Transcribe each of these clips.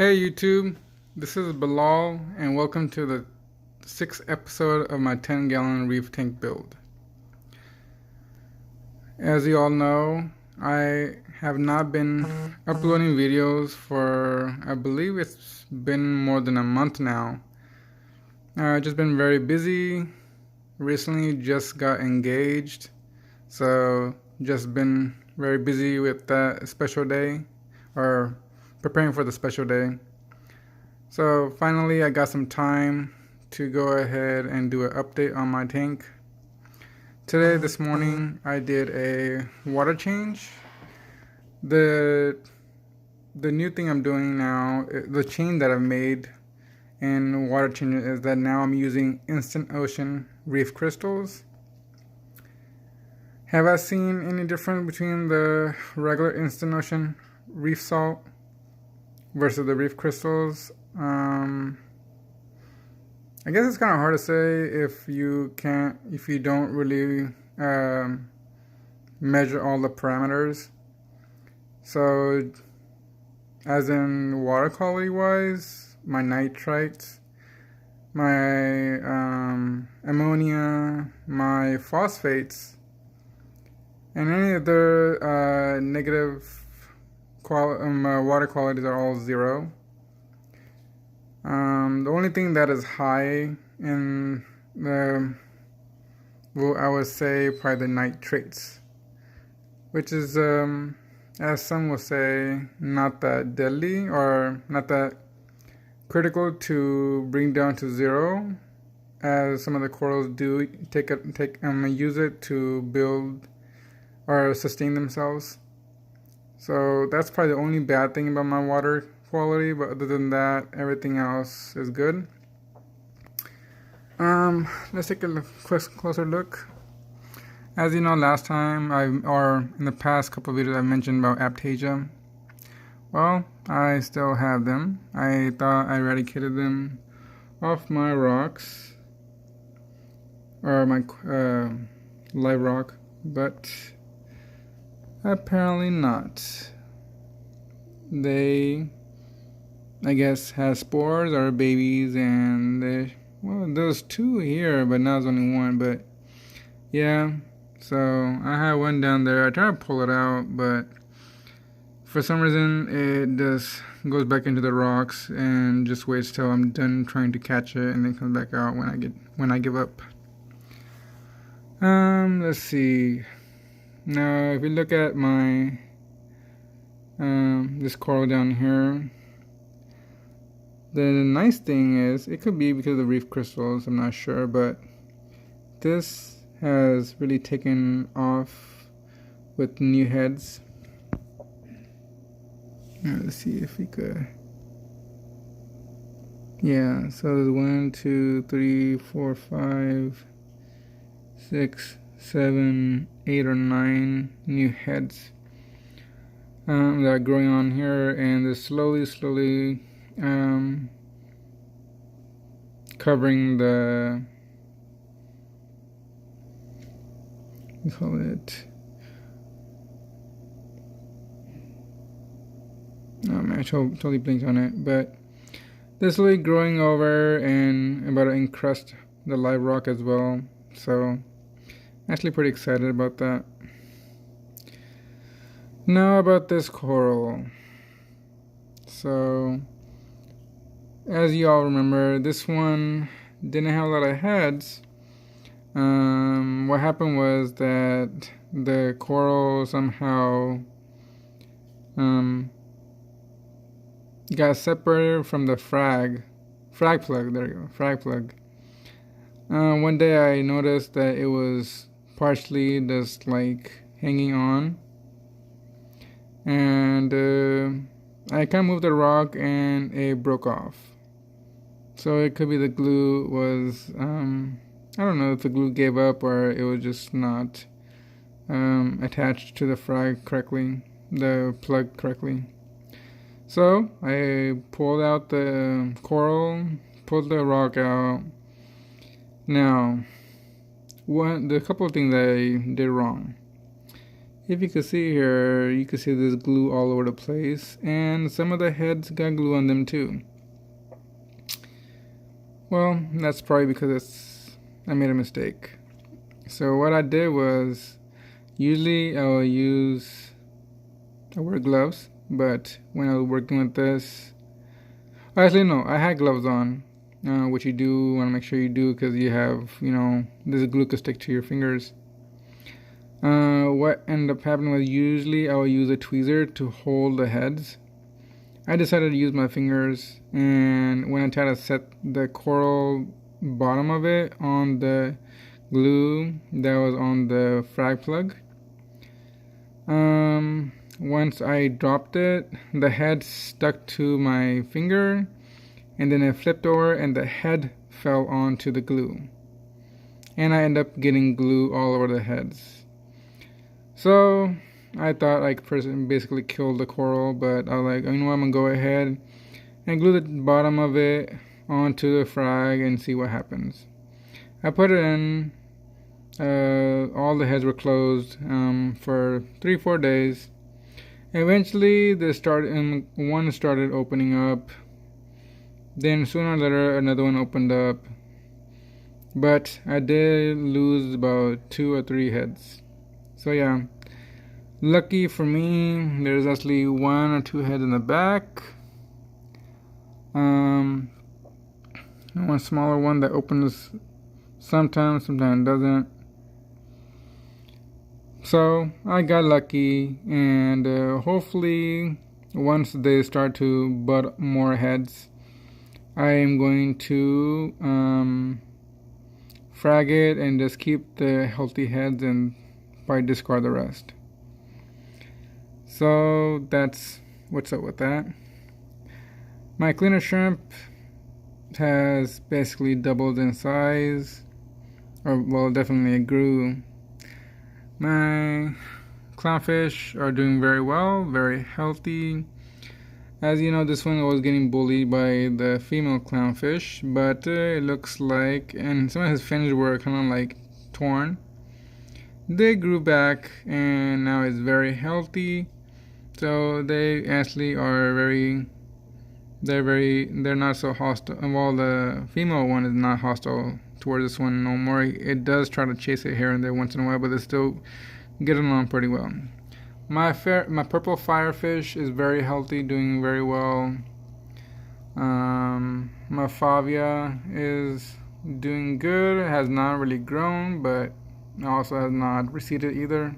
Hey YouTube, this is Bilal and welcome to the 6th episode of my 10-gallon reef tank build. As you all know, I have not been uploading videos for, I believe it's been more than a month now. I've just been very busy. Recently just got engaged, so just been very busy with that special day, or preparing for the special day. So finally I got some time to go ahead and do an update on my tank. This morning I did a water change. The new thing I'm doing now, the change that I've made in water change, is that now I'm using Instant Ocean reef crystals. Have I seen any difference between the regular Instant Ocean reef salt versus the reef crystals? I guess it's kind of hard to say if you don't really measure all the parameters. So, as in water quality wise, my nitrites, my ammonia, my phosphates, and any other negative water qualities are all zero. The only thing that is high in I would say probably the nitrates, which is, as some will say, not that deadly or not that critical to bring down to zero, as some of the corals do use it to build or sustain themselves. So that's probably the only bad thing about my water quality, but other than that, everything else is good. Let's take a closer look. As you know, last time or in the past couple of videos, I mentioned about Aptasia. Well, I still have them. I thought I eradicated them off my rocks, or my live rock, but apparently not. They, I guess, have spores or babies, and there's two here, but now there's only one. But yeah, so I have one down there. I try to pull it out, but for some reason it just goes back into the rocks and just waits till I'm done trying to catch it, and then comes back out when I give up. Let's see. Now, if you look at my this coral down here, the nice thing is, it could be because of the reef crystals, I'm not sure, but this has really taken off with new heads. Let's see if we could. Yeah, so there's 1, 2, 3, 4, 5, 6, 7, 8 or 9 new heads that are growing on here, and they're slowly covering the, we call it, oh man, I totally blinked on it, but they're slowly growing over and about to encrust the live rock as well. So I'm actually pretty excited about that. Now about this coral. So, as you all remember, this one didn't have a lot of heads. What happened was that the coral somehow got separated from the frag plug. There you go, frag plug. One day I noticed that it was partially just like hanging on, and I kind of moved the rock and it broke off. So it could be the glue was, I don't know if the glue gave up or it was just not attached to the frag correctly, the plug correctly. So I pulled out the coral, pulled the rock out. Now, the couple of things that I did wrong If you could see here, you could see there's glue all over the place, and some of the heads got glue on them too. Well, that's probably because I made a mistake. So what I did was, usually I wear gloves, but when I was working with this, actually no, I had gloves on, which you do want to make sure you do because you have, this glue could stick to your fingers. What ended up happening was usually I would use a tweezer to hold the heads. I decided to use my fingers, and when I tried to set the coral bottom of it on the glue that was on the frag plug, once I dropped it, the head stuck to my finger, and then it flipped over and the head fell onto the glue, and I ended up getting glue all over the heads. So I thought I could basically kill the coral, but I was like, you know what, I'm gonna go ahead and glue the bottom of it onto the frag and see what happens. I put it in. All the heads were closed for 3-4 days. Eventually, one started opening up. Then sooner or later, another one opened up. But I did lose about 2 or 3 heads. So yeah, lucky for me, there's actually 1 or 2 heads in the back. One smaller one that opens sometimes doesn't. So I got lucky, and hopefully once they start to butt more heads, I am going to frag it and just keep the healthy heads and probably discard the rest. So that's what's up with that. My cleaner shrimp has basically doubled in size, or well, definitely it grew. My clownfish are doing very well, very healthy. As you know, this one was getting bullied by the female clownfish, but it looks like, and some of his fins were kind of like torn. They grew back, and now it's very healthy. So they actually are they're not so hostile. Well, the female one is not hostile towards this one no more. It does try to chase it here and there once in a while, but they still get along pretty well. My purple firefish is very healthy, doing very well. My Favia is doing good. It has not really grown, but also has not receded either.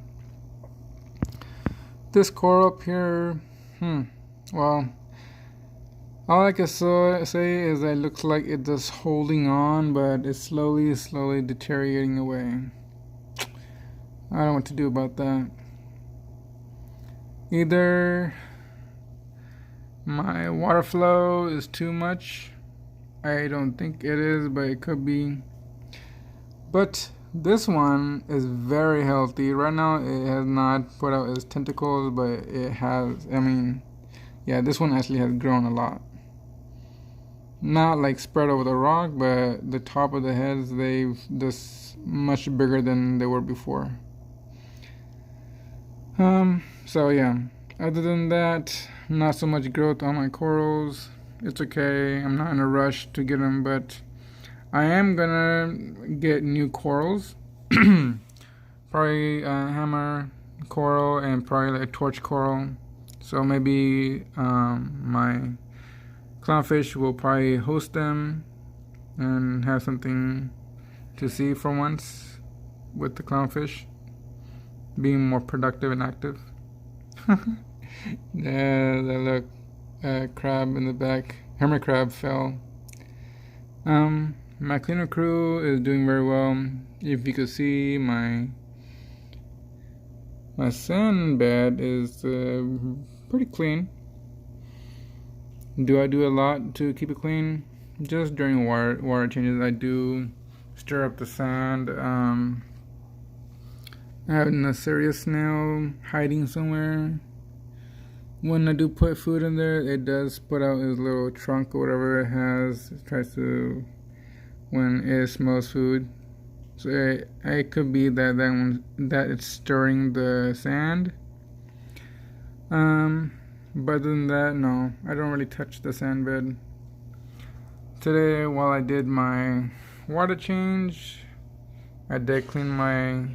This coral up here, well, all I can say is that it looks like it's just holding on, but it's slowly deteriorating away. I don't know what to do about that. Either my water flow is too much. I don't think it is, but it could be. But this one is very healthy. Right now it has not put out its tentacles, but it has, this one actually has grown a lot. Not like spread over the rock, but the top of the heads, they've just much bigger than they were before. So yeah, other than that, not so much growth on my corals. It's okay, I'm not in a rush to get them, but I am gonna get new corals. Probably a hammer coral and probably like a torch coral. So maybe my clownfish will probably host them and have something to see for once with the clownfish being more productive and active. Yeah, look, crab in the back, hermit crab fell. My cleaner crew is doing very well. If you could see, my sand bed is pretty clean. Do I do a lot to keep it clean? Just during water changes, I do stir up the sand. I have a serious snail hiding somewhere. When I do put food in there, it does put out his little trunk or whatever it has. It tries to, when it smells food. So it could be that it's stirring the sand. But other than that, no, I don't really touch the sand bed. Today, while I did my water change, I did clean my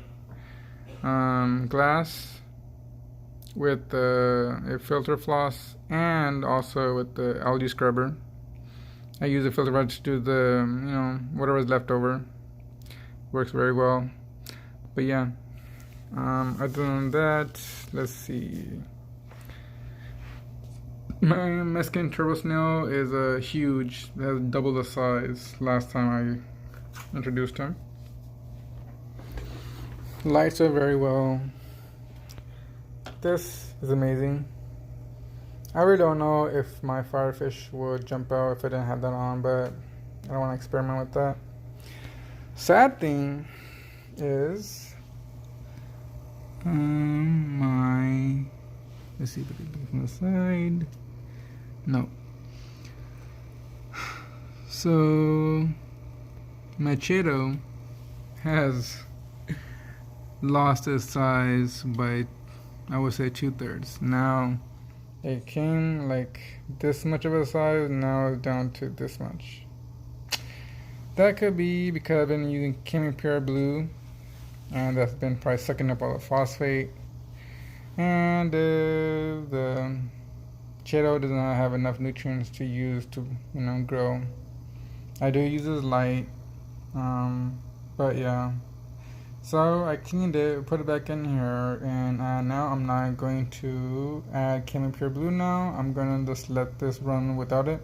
glass with a filter floss and also with the algae scrubber. I use a filter floss to do the, whatever's left over. Works very well. But yeah, other than that, let's see. My Mexican turbo snail is huge. It has double the size last time I introduced him. Lights are very well. This is amazing. I really don't know if my firefish would jump out if I didn't have that on, but I don't want to experiment with that. Sad thing is let's see if I can do it from the side. No. So my Cheeto has lost its size by, I would say, 2/3. Now it came like this much of a size, now it's down to this much. That could be because I've been using Cami Pure Blue, and that's been probably sucking up all the phosphate, and the Cheeto does not have enough nutrients to use to grow. I do use this light, but yeah. So I cleaned it, put it back in here, and now I'm not going to add Cami Pure Blue now. I'm going to just let this run without it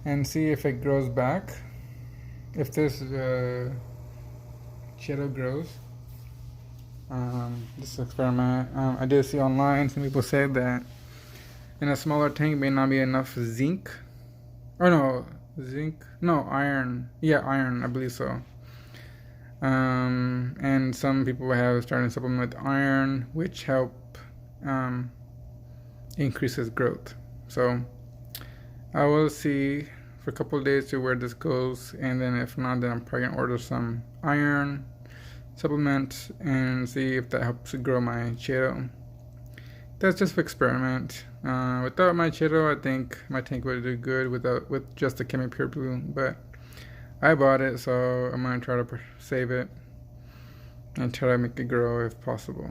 and see if it grows back. If this Cheeto grows. This experiment. I did see online, some people said that in a smaller tank may not be enough zinc. Or no, zinc? No, iron. Yeah, iron, I believe so. And some people have started to supplement with iron, which help increase its growth. So I will see for a couple of days to where this goes, and then if not, then I'm probably gonna order some iron supplement and see if that helps grow my Cheeto. That's just for experiment. Without my Cheeto, I think my tank would do good with just the Cami Pure Blue, but I bought it, so I'm gonna try to save it and try to make it grow if possible.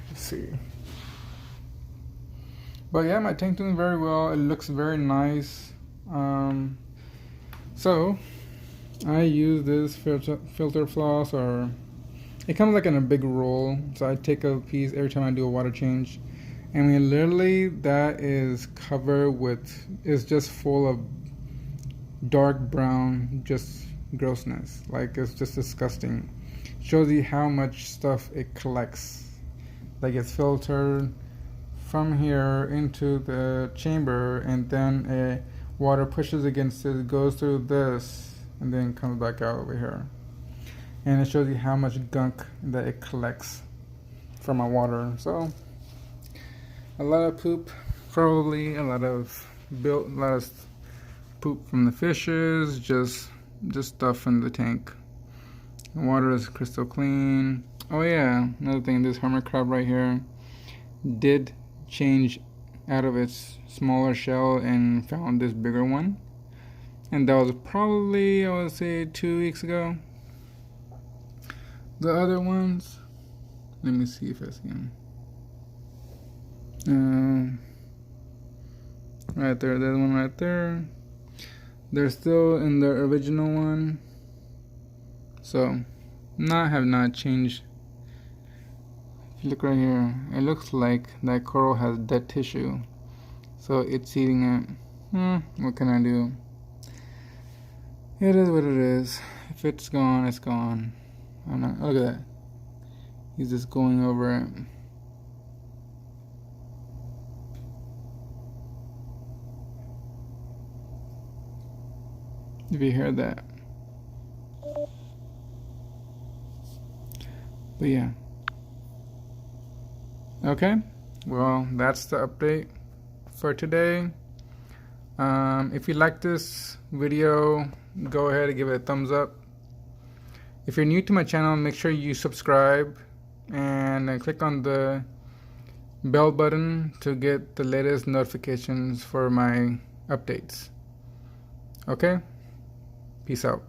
Let's see. But yeah, my tank doing very well. It looks very nice. So I use this filter floss, or it comes like in a big roll. So I take a piece every time I do a water change. I mean, literally, that is covered with, it's just full of dark brown, just grossness. Like, it's just disgusting. Shows you how much stuff it collects. Like, it's filtered from here into the chamber, and then water pushes against it, goes through this, and then comes back out over here. And it shows you how much gunk that it collects from my water. So a lot of poop, probably a lot of poop from the fishes, just stuff in the tank. The water is crystal clean. Oh yeah, another thing, this hermit crab right here did change out of its smaller shell and found this bigger one, and that was probably, I would say, 2 weeks ago. The other ones, let me see if I see them. Right there, there's one right there. They're still in the original one, so have not changed. If you look right here, it looks like that coral has dead tissue, so it's eating it. What can I do? It is what it is. If it's gone, it's gone. Look at that. He's just going over it. If you hear that. But yeah. Okay. Well, that's the update for today. If you like this video, go ahead and give it a thumbs up. If you're new to my channel, make sure you subscribe and click on the bell button to get the latest notifications for my updates. Okay? Peace out.